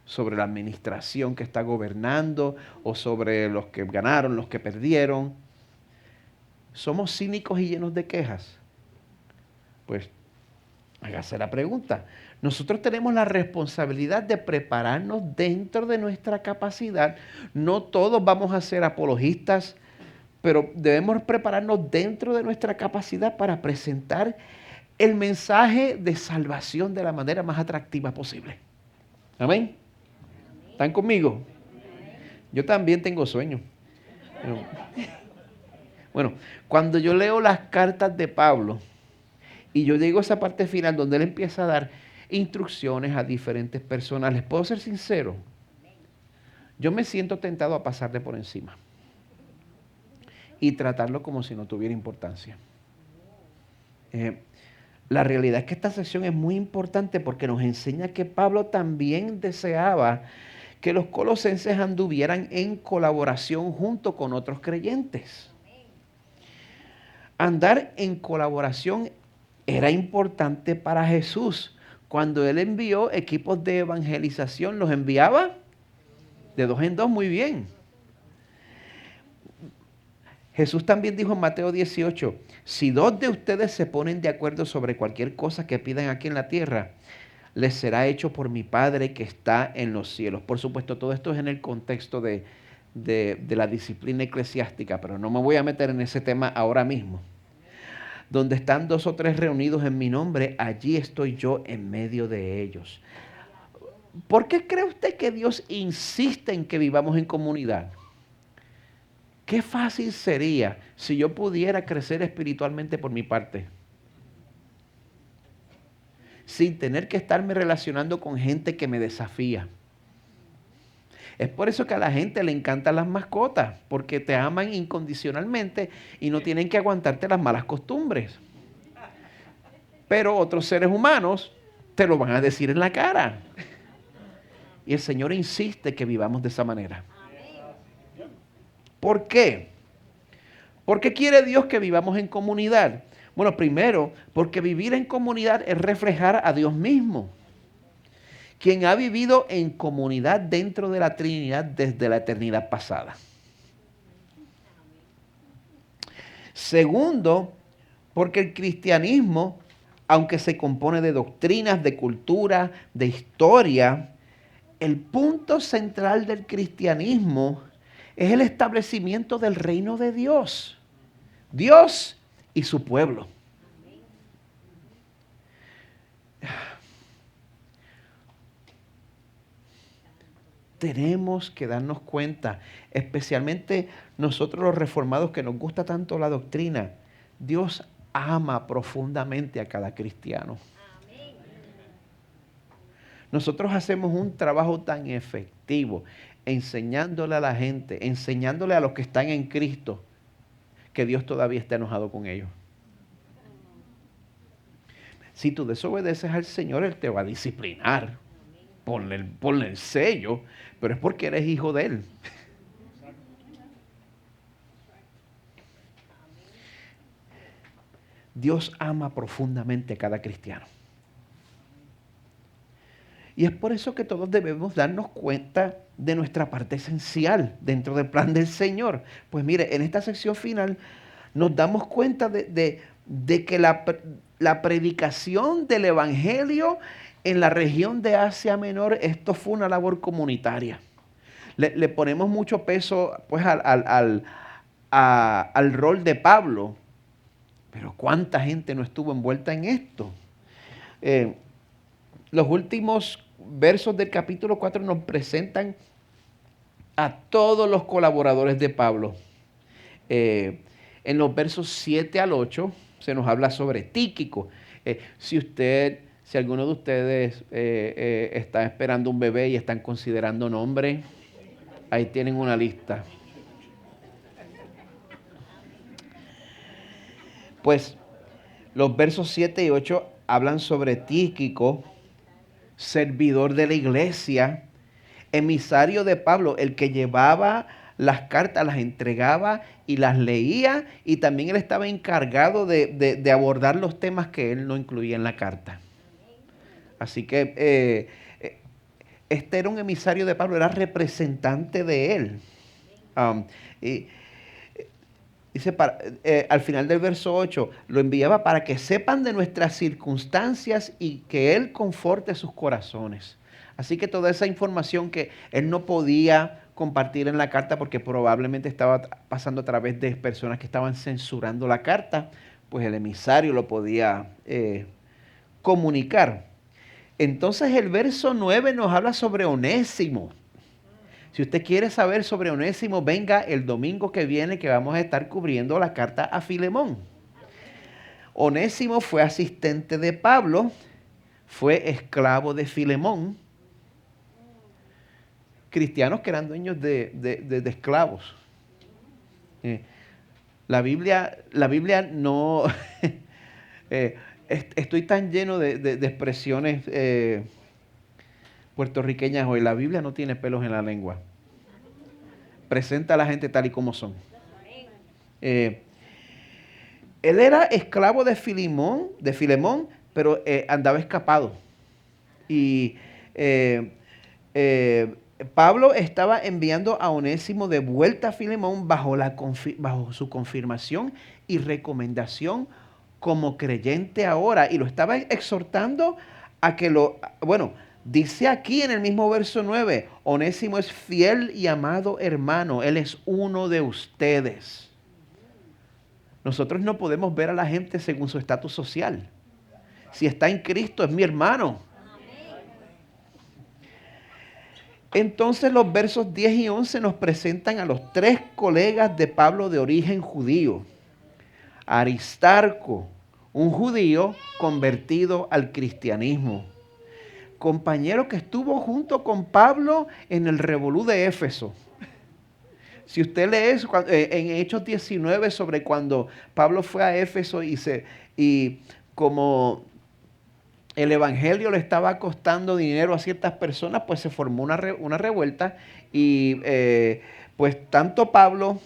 sobre la administración que está gobernando o sobre los que ganaron, los que perdieron. ¿Somos cínicos y llenos de quejas? Pues hágase la pregunta. Nosotros tenemos la responsabilidad de prepararnos dentro de nuestra capacidad. No todos vamos a ser apologistas, pero debemos prepararnos dentro de nuestra capacidad para presentar el mensaje de salvación de la manera más atractiva posible. Amén. ¿Están conmigo? Yo también tengo sueño. Bueno, cuando yo leo las cartas de Pablo y yo llego a esa parte final donde él empieza a dar instrucciones a diferentes personas, les puedo ser sincero, yo me siento tentado a pasarle por encima y tratarlo como si no tuviera importancia. La realidad es que esta sección es muy importante porque nos enseña que Pablo también deseaba que los colosenses anduvieran en colaboración junto con otros creyentes. Andar en colaboración era importante para Jesús. Cuando Él envió equipos de evangelización, los enviaba de 2 en 2, muy bien. Jesús también dijo en Mateo 18, si 2 de ustedes se ponen de acuerdo sobre cualquier cosa que pidan aquí en la tierra, les será hecho por mi Padre que está en los cielos. Por supuesto, todo esto es en el contexto de de la disciplina eclesiástica, pero no me voy a meter en ese tema ahora mismo. Donde están 2 o 3 reunidos en mi nombre, allí estoy yo en medio de ellos. ¿Por qué cree usted que Dios insiste en que vivamos en comunidad? Qué fácil sería si yo pudiera crecer espiritualmente por mi parte, sin tener que estarme relacionando con gente que me desafía. Es por eso que a la gente le encantan las mascotas, porque te aman incondicionalmente y no tienen que aguantarte las malas costumbres. Pero otros seres humanos te lo van a decir en la cara. Y el Señor insiste que vivamos de esa manera. ¿Por qué? ¿Por qué quiere Dios que vivamos en comunidad? Bueno, primero, porque vivir en comunidad es reflejar a Dios mismo, quien ha vivido en comunidad dentro de la Trinidad desde la eternidad pasada. Segundo, porque el cristianismo, aunque se compone de doctrinas, de cultura, de historia, el punto central del cristianismo es el establecimiento del reino de Dios. Dios y su pueblo. Tenemos que darnos cuenta, especialmente nosotros los reformados que nos gusta tanto la doctrina, Dios ama profundamente a cada cristiano. Nosotros hacemos un trabajo tan efectivo enseñándole a la gente, enseñándole a los que están en Cristo, que Dios todavía está enojado con ellos. Si tú desobedeces al Señor, Él te va a disciplinar. Ponle el sello, pero es porque eres hijo de Él. Dios ama profundamente a cada cristiano. Y es por eso que todos debemos darnos cuenta de nuestra parte esencial dentro del plan del Señor. Pues mire, en esta sección final nos damos cuenta de que la predicación del Evangelio en la región de Asia Menor, esto fue una labor comunitaria. Le ponemos mucho peso pues, al rol de Pablo, pero ¿cuánta gente no estuvo envuelta en esto? Los últimos versos del capítulo 4 nos presentan a todos los colaboradores de Pablo. En los versos 7 al 8 se nos habla sobre Tíquico. Si alguno de ustedes está esperando un bebé y están considerando nombre, ahí tienen una lista. Pues los versos 7 y 8 hablan sobre Tíquico, servidor de la iglesia, emisario de Pablo, el que llevaba las cartas, las entregaba y las leía, y también él estaba encargado de abordar los temas que él no incluía en la carta. Así que este era un emisario de Pablo, era representante de él. Dice, al final del verso 8, lo enviaba para que sepan de nuestras circunstancias y que él conforte sus corazones. Así que toda esa información que él no podía compartir en la carta porque probablemente estaba pasando a través de personas que estaban censurando la carta, pues el emisario lo podía comunicar. Entonces el verso 9 nos habla sobre Onésimo. Si usted quiere saber sobre Onésimo, venga el domingo que viene que vamos a estar cubriendo la carta a Filemón. Onésimo fue asistente de Pablo, fue esclavo de Filemón. Cristianos que eran dueños de esclavos. La Biblia no... estoy tan lleno de expresiones puertorriqueñas hoy. La Biblia no tiene pelos en la lengua. Presenta a la gente tal y como son. Él era esclavo de Filemón, pero andaba escapado. Y Pablo estaba enviando a Onésimo de vuelta a Filemón bajo su confirmación y recomendación como creyente ahora. Y lo estaba exhortando a que Dice aquí en el mismo verso 9, Onésimo es fiel y amado hermano, él es uno de ustedes. Nosotros no podemos ver a la gente según su estatus social. Si está en Cristo, es mi hermano. Entonces los versos 10 y 11 nos presentan a los tres colegas de Pablo de origen judío. Aristarco, un judío convertido al cristianismo. Compañero que estuvo junto con Pablo en el revolú de Éfeso. Si usted lee en Hechos 19 sobre cuando Pablo fue a Éfeso y como el evangelio le estaba costando dinero a ciertas personas, pues se formó una revuelta y pues tanto Pablo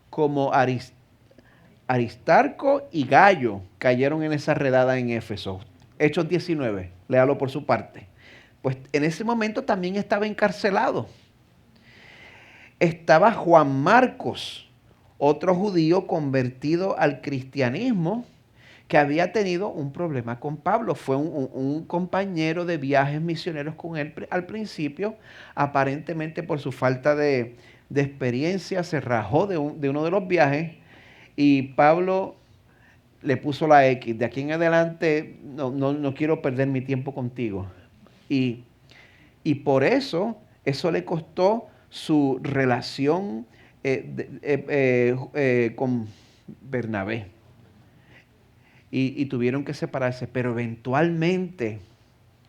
como Aristarco y Gallo cayeron en esa redada en Éfeso. Hechos 19, léalo por su parte. Pues en ese momento también estaba encarcelado. Estaba Juan Marcos, otro judío convertido al cristianismo, que había tenido un problema con Pablo. Fue un compañero de viajes misioneros con él al principio. Aparentemente por su falta de experiencia se rajó de uno de los viajes y Pablo le puso la X. De aquí en adelante no quiero perder mi tiempo contigo. Y por eso le costó su relación con Bernabé. Y tuvieron que separarse, pero eventualmente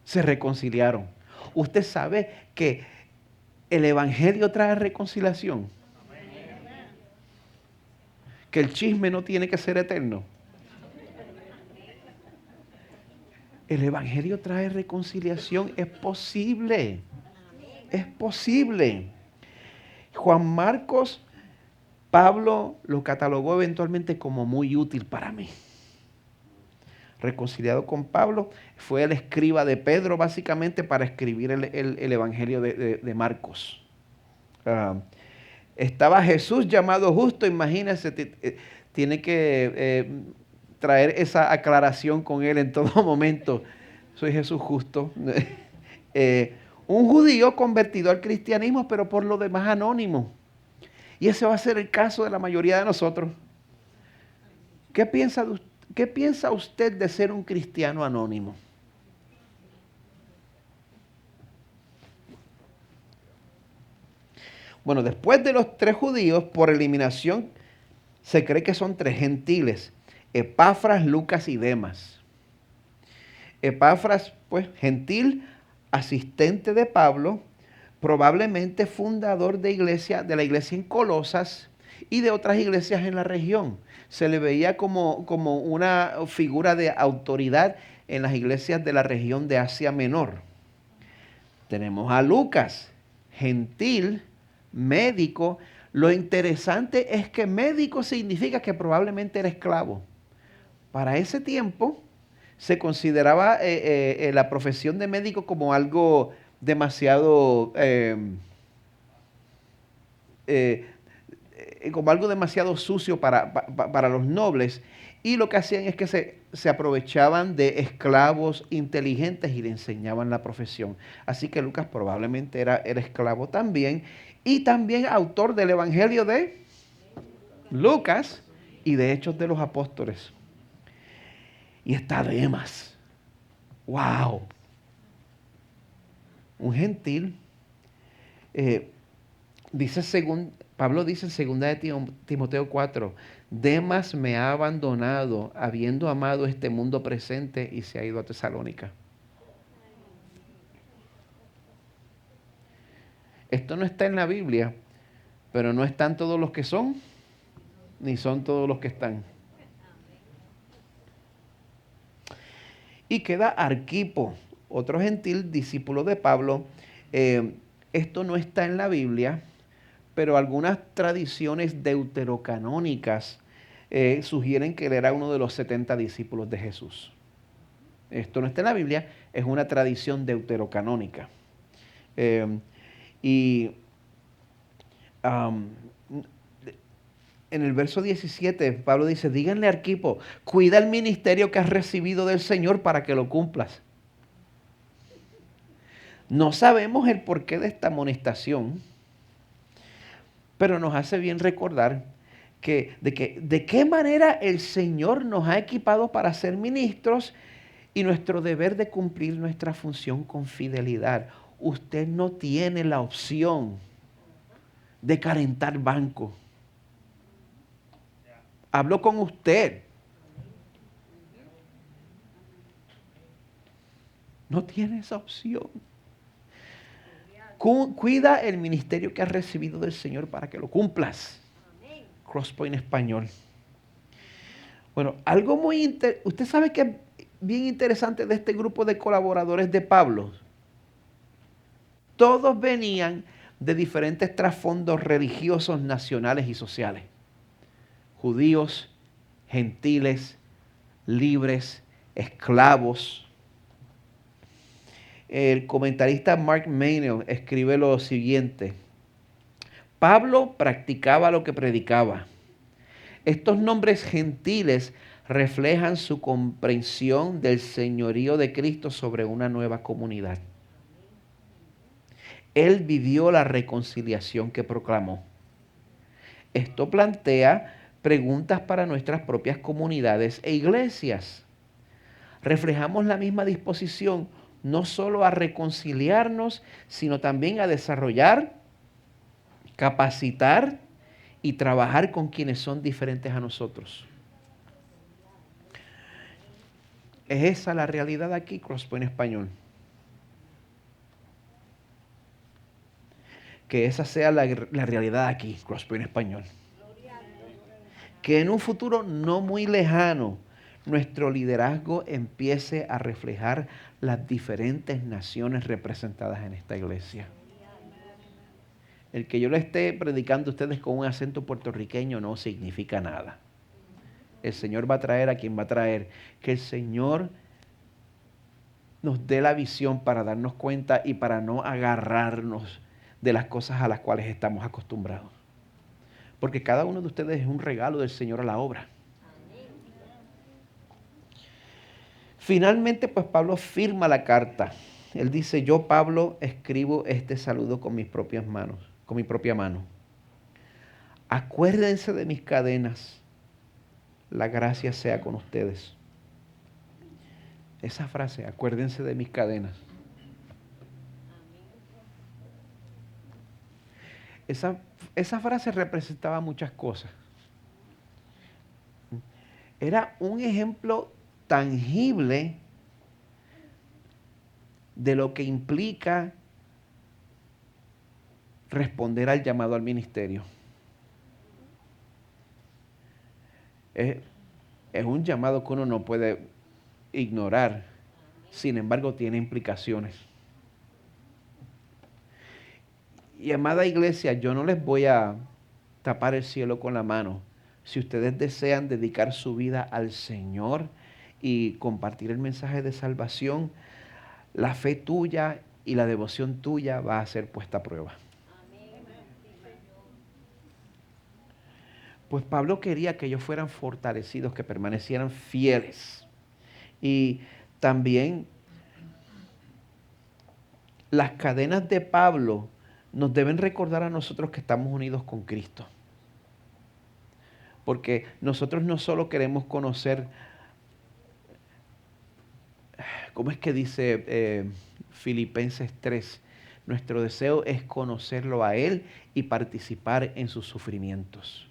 se reconciliaron. Usted sabe que el evangelio trae reconciliación. Que el chisme no tiene que ser eterno. El evangelio trae reconciliación. Es posible. Es posible. Juan Marcos, Pablo lo catalogó eventualmente como muy útil para mí. Reconciliado con Pablo, fue el escriba de Pedro básicamente para escribir el evangelio de Marcos. Estaba Jesús llamado justo, imagínense, tiene que traer esa aclaración con él en todo momento. Soy Jesús justo. Un judío convertido al cristianismo, pero por lo demás anónimo. Y ese va a ser el caso de la mayoría de nosotros. ¿Qué piensa usted de ser un cristiano anónimo? Bueno, después de los tres judíos, por eliminación, se cree que son tres gentiles: Epafras, Lucas y Demas. Epafras, pues, gentil, asistente de Pablo, probablemente fundador de la iglesia en Colosas y de otras iglesias en la región. Se le veía como una figura de autoridad en las iglesias de la región de Asia Menor. Tenemos a Lucas, gentil, médico. Lo interesante es que médico significa que probablemente era esclavo. Para ese tiempo se consideraba la profesión de médico como algo demasiado sucio para los nobles, y lo que hacían es que se aprovechaban de esclavos inteligentes y le enseñaban la profesión. Así que Lucas probablemente era esclavo también, y también autor del Evangelio de Lucas y de Hechos de los Apóstoles. Y está Demas. ¡Wow! Un gentil. Pablo dice en 2 de Timoteo 4, Demas me ha abandonado, habiendo amado este mundo presente, y se ha ido a Tesalónica. Esto no está en la Biblia, pero no están todos los que son, ni son todos los que están. Y queda Arquipo, otro gentil discípulo de Pablo. Esto no está en la Biblia, pero algunas tradiciones deuterocanónicas sugieren que él era uno de los 70 discípulos de Jesús. Esto no está en la Biblia, es una tradición deuterocanónica. En el verso 17, Pablo dice, díganle a Arquipo, cuida el ministerio que has recibido del Señor para que lo cumplas. No sabemos el porqué de esta amonestación, pero nos hace bien recordar de qué manera el Señor nos ha equipado para ser ministros y nuestro deber de cumplir nuestra función con fidelidad. Usted no tiene la opción de calentar banco. Hablo con usted. No tiene esa opción. Cuida el ministerio que has recibido del Señor para que lo cumplas. Crosspoint Español. Bueno, algo muy interesante. Usted sabe que es bien interesante de este grupo de colaboradores de Pablo. Todos venían de diferentes trasfondos religiosos, nacionales y sociales. Judíos, gentiles, libres, esclavos. El comentarista Mark Meynell escribe lo siguiente: Pablo practicaba lo que predicaba. Estos nombres gentiles reflejan su comprensión del señorío de Cristo sobre una nueva comunidad. Él vivió la reconciliación que proclamó. Esto plantea preguntas para nuestras propias comunidades e iglesias. Reflejamos la misma disposición no solo a reconciliarnos, sino también a desarrollar, capacitar y trabajar con quienes son diferentes a nosotros. ¿Es esa la realidad aquí, Crosspoint Español? Que esa sea la realidad aquí, Crosspoint Español. Que en un futuro no muy lejano, nuestro liderazgo empiece a reflejar las diferentes naciones representadas en esta iglesia. El que yo le esté predicando a ustedes con un acento puertorriqueño no significa nada. El Señor va a traer a quien va a traer. Que el Señor nos dé la visión para darnos cuenta y para no agarrarnos de las cosas a las cuales estamos acostumbrados. Porque cada uno de ustedes es un regalo del Señor a la obra. Finalmente, pues Pablo firma la carta. Él dice: yo, Pablo, escribo este saludo con mis propias manos, con mi propia mano. Acuérdense de mis cadenas. La gracia sea con ustedes. Esa frase, acuérdense de mis cadenas. Esa frase representaba muchas cosas. Era un ejemplo tangible de lo que implica responder al llamado al ministerio. Es un llamado que uno no puede ignorar, sin embargo tiene implicaciones. Y amada iglesia, yo no les voy a tapar el cielo con la mano. Si ustedes desean dedicar su vida al Señor y compartir el mensaje de salvación, la fe tuya y la devoción tuya va a ser puesta a prueba. Pues Pablo quería que ellos fueran fortalecidos, que permanecieran fieles. Y también las cadenas de Pablo nos deben recordar a nosotros que estamos unidos con Cristo. Porque nosotros no solo queremos conocer, ¿cómo es que dice Filipenses 3? Nuestro deseo es conocerlo a Él y participar en sus sufrimientos.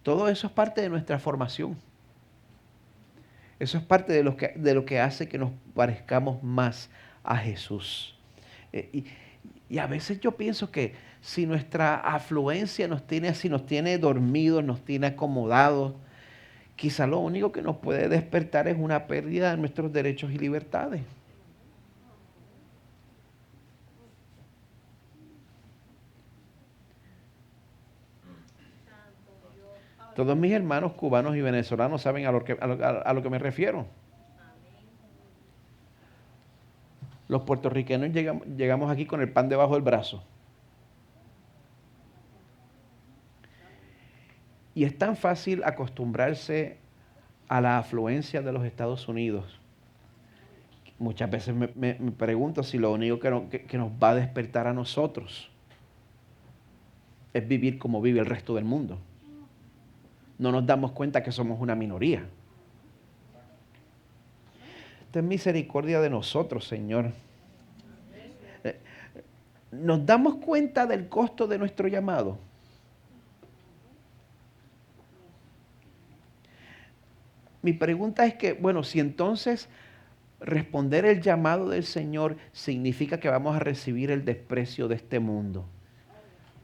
Todo eso es parte de nuestra formación. Eso es parte de lo que hace que nos parezcamos más a Jesús. Y a veces yo pienso que si nuestra afluencia nos tiene dormidos, nos tiene acomodados, quizá lo único que nos puede despertar es una pérdida de nuestros derechos y libertades. Todos mis hermanos cubanos y venezolanos saben a lo que me refiero. Los puertorriqueños llegamos aquí con el pan debajo del brazo. Y es tan fácil acostumbrarse a la afluencia de los Estados Unidos Muchas veces me pregunto si lo único que nos va a despertar a nosotros es vivir como vive el resto del mundo. No nos damos cuenta que somos una minoría. Ten misericordia de nosotros, Señor. ¿Nos damos cuenta del costo de nuestro llamado? Mi pregunta es que, bueno, si entonces responder el llamado del Señor significa que vamos a recibir el desprecio de este mundo,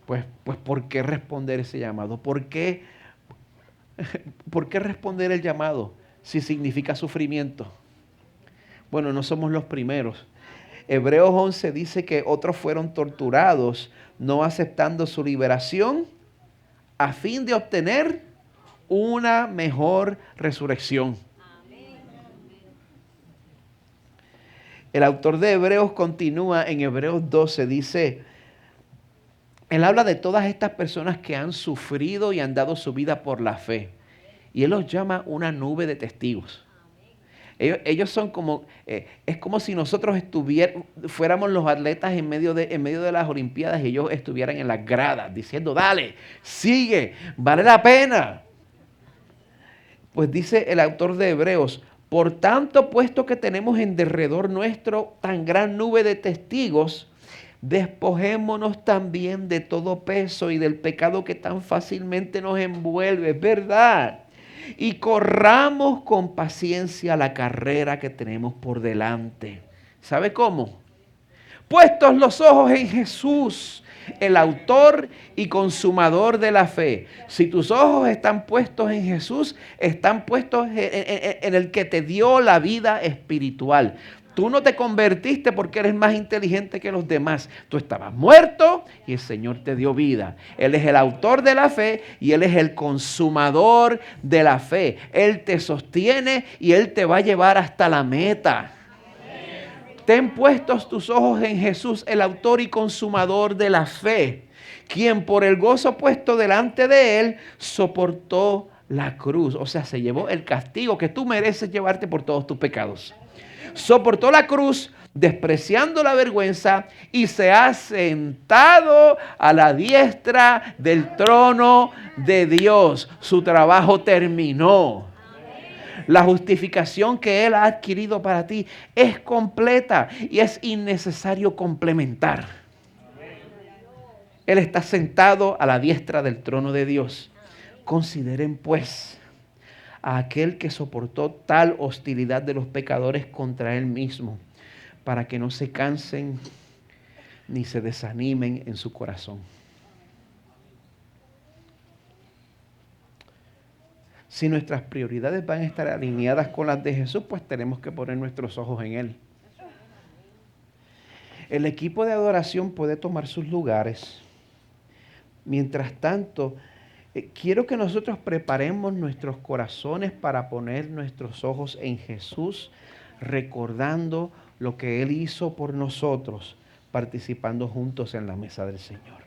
pues ¿por qué responder ese llamado? ¿Por qué responder el llamado si significa sufrimiento? Bueno, no somos los primeros. Hebreos 11 dice que otros fueron torturados, no aceptando su liberación, a fin de obtener una mejor resurrección. El autor de Hebreos continúa en Hebreos 12, dice, él habla de todas estas personas que han sufrido y han dado su vida por la fe. Y él los llama una nube de testigos. Ellos son como, es como si nosotros fuéramos los atletas en medio de las Olimpiadas y ellos estuvieran en las gradas diciendo, dale, sigue, vale la pena. Pues dice el autor de Hebreos, por tanto, puesto que tenemos en derredor nuestro tan gran nube de testigos, despojémonos también de todo peso y del pecado que tan fácilmente nos envuelve, es verdad. Y corramos con paciencia la carrera que tenemos por delante. ¿Sabe cómo? Puestos los ojos en Jesús, el autor y consumador de la fe. Si tus ojos están puestos en Jesús, están puestos en el que te dio la vida espiritual. Tú no te convertiste porque eres más inteligente que los demás. Tú estabas muerto y el Señor te dio vida. Él es el autor de la fe y Él es el consumador de la fe. Él te sostiene y Él te va a llevar hasta la meta. Ten puestos tus ojos en Jesús, el autor y consumador de la fe, quien por el gozo puesto delante de Él soportó la cruz. O sea, se llevó el castigo que tú mereces llevarte por todos tus pecados. Soportó la cruz, despreciando la vergüenza, y se ha sentado a la diestra del trono de Dios. Su trabajo terminó. La justificación que Él ha adquirido para ti es completa y es innecesario complementar. Él está sentado a la diestra del trono de Dios. Consideren pues a aquel que soportó tal hostilidad de los pecadores contra Él mismo, para que no se cansen ni se desanimen en su corazón. Si nuestras prioridades van a estar alineadas con las de Jesús, pues tenemos que poner nuestros ojos en Él. El equipo de adoración puede tomar sus lugares. Mientras tanto, quiero que nosotros preparemos nuestros corazones para poner nuestros ojos en Jesús, recordando lo que Él hizo por nosotros, participando juntos en la mesa del Señor.